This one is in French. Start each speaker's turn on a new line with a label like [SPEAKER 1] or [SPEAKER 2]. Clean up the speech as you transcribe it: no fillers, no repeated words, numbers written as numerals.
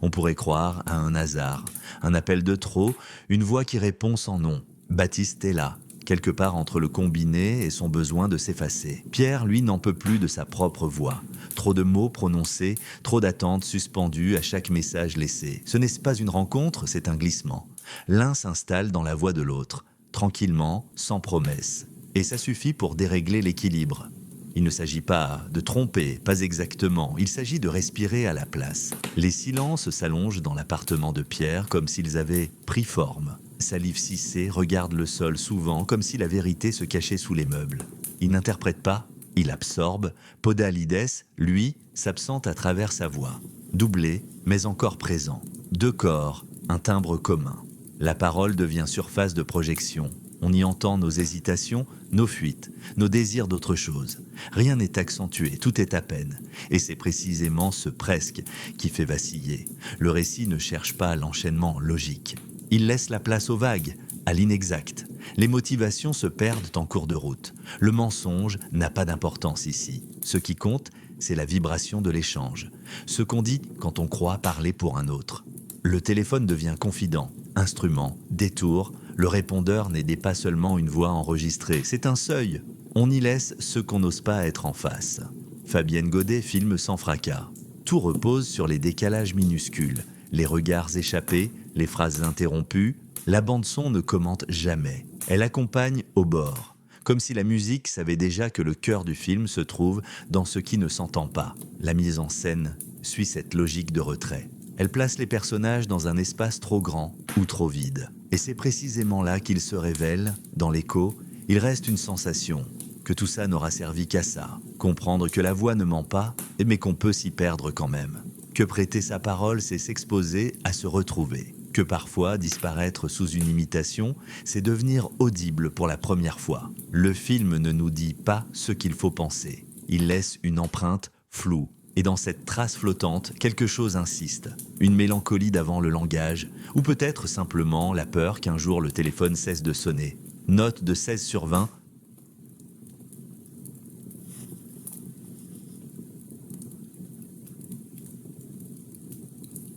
[SPEAKER 1] On pourrait croire à un hasard, un appel de trop, une voix qui répond sans nom. Baptiste est là, quelque part entre le combiné et son besoin de s'effacer. Pierre, lui, n'en peut plus de sa propre voix. Trop de mots prononcés, trop d'attentes suspendues à chaque message laissé. Ce n'est pas une rencontre, c'est un glissement. L'un s'installe dans la voix de l'autre, tranquillement, sans promesse. Et ça suffit pour dérégler l'équilibre. Il ne s'agit pas de tromper, pas exactement, il s'agit de respirer à la place. Les silences s'allongent dans l'appartement de Pierre comme s'ils avaient pris forme. Salive cissée regarde le sol souvent comme si la vérité se cachait sous les meubles. Il n'interprète pas, il absorbe. Podalides, lui, s'absente à travers sa voix. Doublé, mais encore présent. Deux corps, un timbre commun. La parole devient surface de projection. On y entend nos hésitations, nos fuites, nos désirs d'autre chose. Rien n'est accentué, tout est à peine. Et c'est précisément ce presque qui fait vaciller. Le récit ne cherche pas l'enchaînement logique. Il laisse la place aux vagues, à l'inexact. Les motivations se perdent en cours de route. Le mensonge n'a pas d'importance ici. Ce qui compte, c'est la vibration de l'échange. Ce qu'on dit quand on croit parler pour un autre. Le téléphone devient confident, instrument, détour. Le répondeur n'est pas seulement une voix enregistrée, c'est un seuil. On y laisse ce qu'on n'ose pas être en face. Fabienne Godet filme sans fracas. Tout repose sur les décalages minuscules, les regards échappés, les phrases interrompues. La bande-son ne commente jamais. Elle accompagne au bord. Comme si la musique savait déjà que le cœur du film se trouve dans ce qui ne s'entend pas. La mise en scène suit cette logique de retrait. Elle place les personnages dans un espace trop grand ou trop vide. Et c'est précisément là qu'ils se révèlent, dans l'écho. Il reste une sensation, que tout ça n'aura servi qu'à ça. Comprendre que la voix ne ment pas, mais qu'on peut s'y perdre quand même. Que prêter sa parole, c'est s'exposer à se retrouver. Que parfois, disparaître sous une imitation, c'est devenir audible pour la première fois. Le film ne nous dit pas ce qu'il faut penser. Il laisse une empreinte floue. Et dans cette trace flottante, quelque chose insiste. Une mélancolie d'avant le langage, ou peut-être simplement la peur qu'un jour le téléphone cesse de sonner. Note de 16/20,